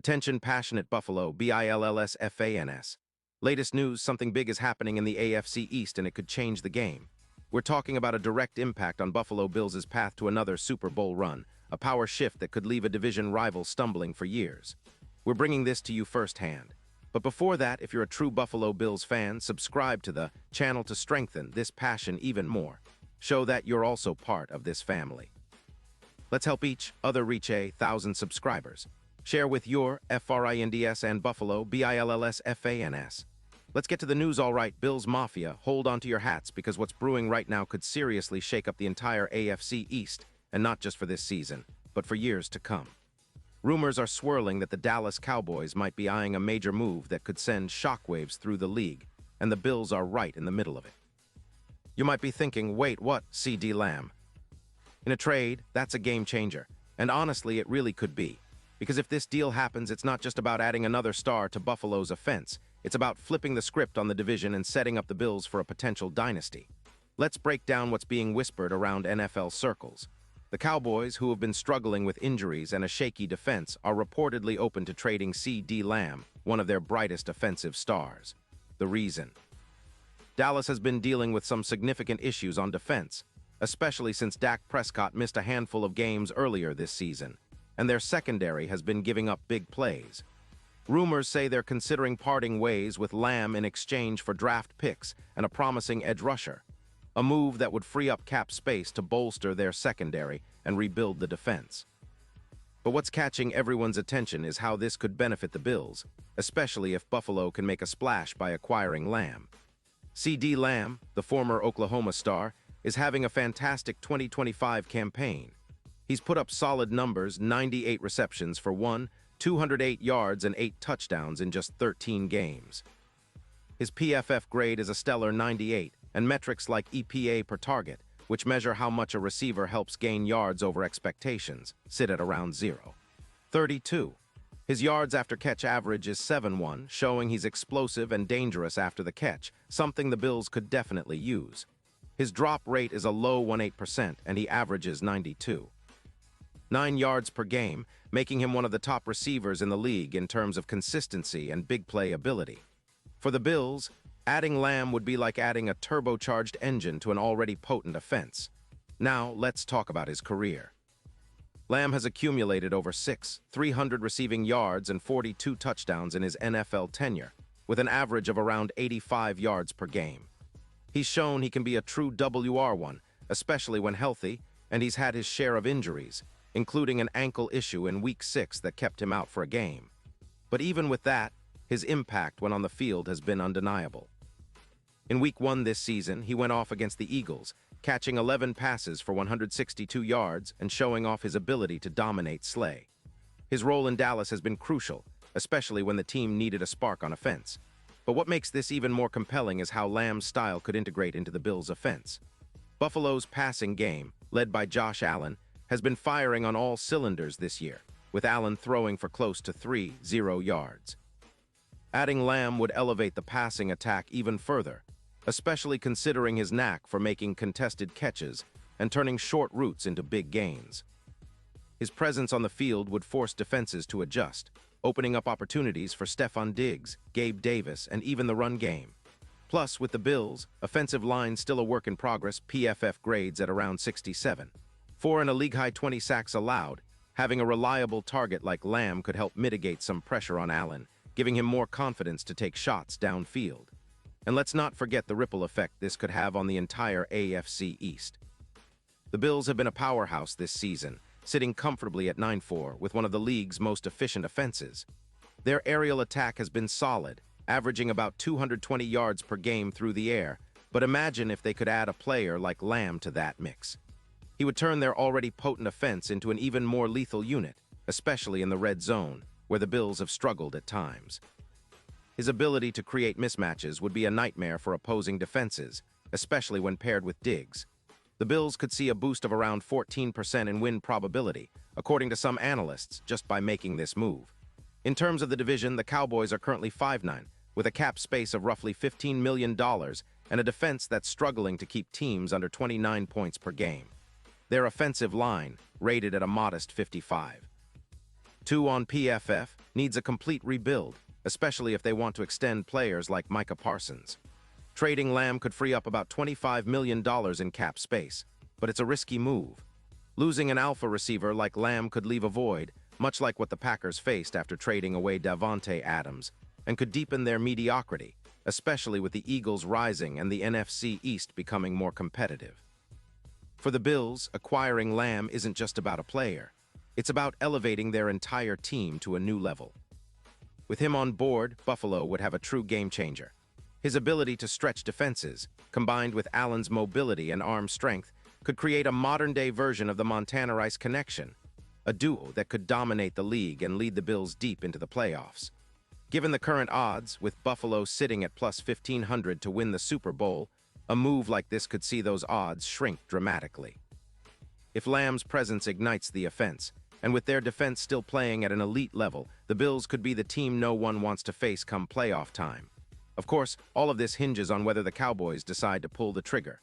Attention passionate Buffalo, BILLSFANS. Latest news, something big is happening in the AFC East and it could change the game. We're talking about a direct impact on Buffalo Bills' path to another Super Bowl run, a power shift that could leave a division rival stumbling for years. We're bringing this to you firsthand. But before that, if you're a true Buffalo Bills fan, subscribe to the channel to strengthen this passion even more. Show that you're also part of this family. Let's help each other reach 1,000 subscribers. Share with your FRINDS and Buffalo, BILLSFANS. Let's get to the news. All right, Bills Mafia, hold on to your hats because what's brewing right now could seriously shake up the entire AFC East, and not just for this season, but for years to come. Rumors are swirling that the Dallas Cowboys might be eyeing a major move that could send shockwaves through the league, and the Bills are right in the middle of it. You might be thinking, wait, what, CD Lamb? In a trade, that's a game changer, and honestly, it really could be. Because if this deal happens, it's not just about adding another star to Buffalo's offense. It's about flipping the script on the division and setting up the Bills for a potential dynasty. Let's break down what's being whispered around NFL circles. The Cowboys, who have been struggling with injuries and a shaky defense, are reportedly open to trading CD Lamb, one of their brightest offensive stars. The reason? Dallas has been dealing with some significant issues on defense, especially since Dak Prescott missed a handful of games earlier this season, and their secondary has been giving up big plays. Rumors say they're considering parting ways with Lamb in exchange for draft picks and a promising edge rusher, a move that would free up cap space to bolster their secondary and rebuild the defense. But what's catching everyone's attention is how this could benefit the Bills, especially if Buffalo can make a splash by acquiring Lamb. CD Lamb, the former Oklahoma star, is having a fantastic 2025 campaign. He's put up solid numbers, 98 receptions for 208 yards and 8 touchdowns in just 13 games. His PFF grade is a stellar 98, and metrics like EPA per target, which measure how much a receiver helps gain yards over expectations, sit at around 0.32. His yards after catch average is 7.1, showing he's explosive and dangerous after the catch, something the Bills could definitely use. His drop rate is a low 18%, and he averages 92. 9 yards per game, making him one of the top receivers in the league in terms of consistency and big play ability. For the Bills, adding Lamb would be like adding a turbocharged engine to an already potent offense. Now, let's talk about his career. Lamb has accumulated over 300 receiving yards and 42 touchdowns in his NFL tenure, with an average of around 85 yards per game. He's shown he can be a true WR1, especially when healthy, and he's had his share of injuries, including an ankle issue in Week 6 that kept him out for a game. But even with that, his impact when on the field has been undeniable. In Week 1 this season, he went off against the Eagles, catching 11 passes for 162 yards and showing off his ability to dominate Slay. His role in Dallas has been crucial, especially when the team needed a spark on offense. But what makes this even more compelling is how Lamb's style could integrate into the Bills' offense. Buffalo's passing game, led by Josh Allen, has been firing on all cylinders this year, with Allen throwing for close to 30 yards. Adding Lamb would elevate the passing attack even further, especially considering his knack for making contested catches and turning short routes into big gains. His presence on the field would force defenses to adjust, opening up opportunities for Stephon Diggs, Gabe Davis, and even the run game. Plus, with the Bills, offensive line still a work in progress, PFF grades at around 67. 4 and a league-high 20 sacks allowed, having a reliable target like Lamb could help mitigate some pressure on Allen, giving him more confidence to take shots downfield. And let's not forget the ripple effect this could have on the entire AFC East. The Bills have been a powerhouse this season, sitting comfortably at 9-4 with one of the league's most efficient offenses. Their aerial attack has been solid, averaging about 220 yards per game through the air, but imagine if they could add a player like Lamb to that mix. He would turn their already potent offense into an even more lethal unit, especially in the red zone, where the Bills have struggled at times. His ability to create mismatches would be a nightmare for opposing defenses, especially when paired with Diggs. The Bills could see a boost of around 14% in win probability, according to some analysts, just by making this move. In terms of the division, the Cowboys are currently 5-9, with a cap space of roughly $15 million and a defense that's struggling to keep teams under 29 points per game. Their offensive line, rated at a modest 55. 2 on PFF needs a complete rebuild, especially if they want to extend players like Micah Parsons. Trading Lamb could free up about $25 million in cap space, but it's a risky move. Losing an alpha receiver like Lamb could leave a void, much like what the Packers faced after trading away Davante Adams, and could deepen their mediocrity, especially with the Eagles rising and the NFC East becoming more competitive. For the Bills, acquiring Lamb isn't just about a player. It's about elevating their entire team to a new level. With him on board, Buffalo would have a true game changer. His ability to stretch defenses, combined with Allen's mobility and arm strength, could create a modern-day version of the Montana-Rice connection, a duo that could dominate the league and lead the Bills deep into the playoffs. Given the current odds, with Buffalo sitting at plus 1,500 to win the Super Bowl, a move like this could see those odds shrink dramatically. If Lamb's presence ignites the offense, and with their defense still playing at an elite level, the Bills could be the team no one wants to face come playoff time. Of course, all of this hinges on whether the Cowboys decide to pull the trigger.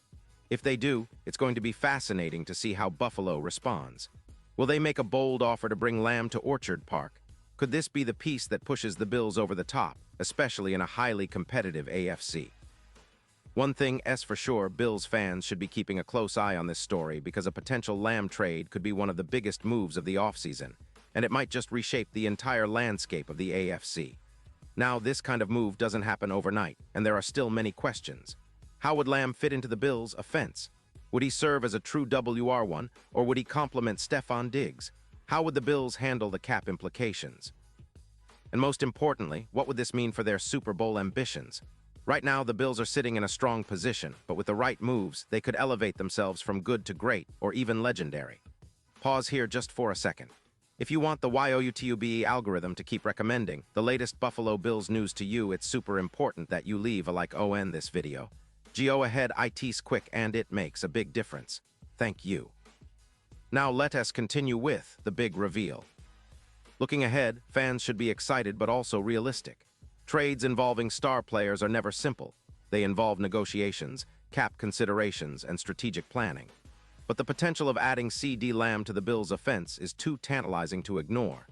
If they do, it's going to be fascinating to see how Buffalo responds. Will they make a bold offer to bring Lamb to Orchard Park? Could this be the piece that pushes the Bills over the top, especially in a highly competitive AFC? One thing is for sure, Bills fans should be keeping a close eye on this story because a potential Lamb trade could be one of the biggest moves of the offseason, and it might just reshape the entire landscape of the AFC. Now, this kind of move doesn't happen overnight, and there are still many questions. How would Lamb fit into the Bills' offense? Would he serve as a true WR1, or would he complement Stephon Diggs? How would the Bills handle the cap implications? And most importantly, what would this mean for their Super Bowl ambitions? Right now, the Bills are sitting in a strong position, but with the right moves, they could elevate themselves from good to great, or even legendary. Pause here just for a second. If you want the YOUTUBE algorithm to keep recommending the latest Buffalo Bills news to you, it's super important that you leave a like on this video. Go ahead, it's quick and it makes a big difference. Thank you. Now let us continue with the big reveal. Looking ahead, fans should be excited but also realistic. Trades involving star players are never simple. They involve negotiations, cap considerations, and strategic planning. But the potential of adding CeeDee Lamb to the Bills' offense is too tantalizing to ignore.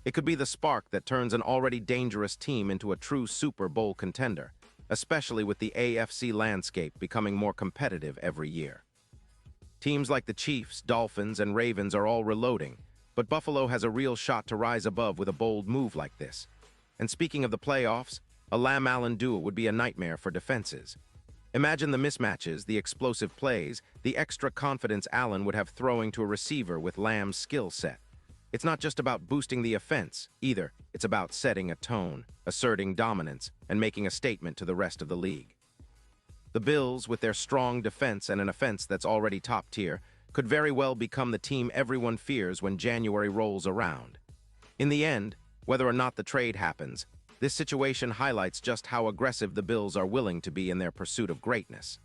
It could be the spark that turns an already dangerous team into a true Super Bowl contender, especially with the AFC landscape becoming more competitive every year. Teams like the Chiefs, Dolphins, and Ravens are all reloading, but Buffalo has a real shot to rise above with a bold move like this. And speaking of the playoffs, a Lamb-Allen duo would be a nightmare for defenses. Imagine the mismatches, the explosive plays, the extra confidence Allen would have throwing to a receiver with Lamb's skill set. It's not just about boosting the offense, either. It's about setting a tone, asserting dominance, and making a statement to the rest of the league. The Bills, with their strong defense and an offense that's already top tier, could very well become the team everyone fears when January rolls around. In the end, whether or not the trade happens, this situation highlights just how aggressive the Bills are willing to be in their pursuit of greatness.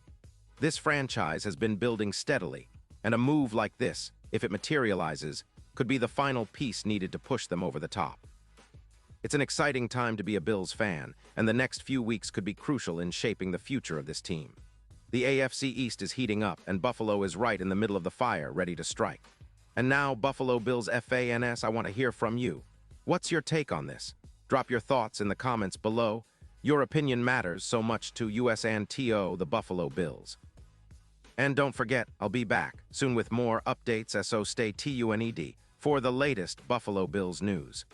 This franchise has been building steadily, and a move like this, if it materializes, could be the final piece needed to push them over the top. It's an exciting time to be a Bills fan, and the next few weeks could be crucial in shaping the future of this team. The AFC East is heating up, and Buffalo is right in the middle of the fire, ready to strike. And now, Buffalo Bills fans, I want to hear from you. What's your take on this? Drop your thoughts in the comments below. Your opinion matters so much to us and the Buffalo Bills. And don't forget, I'll be back soon with more updates, so stay tuned for the latest Buffalo Bills news.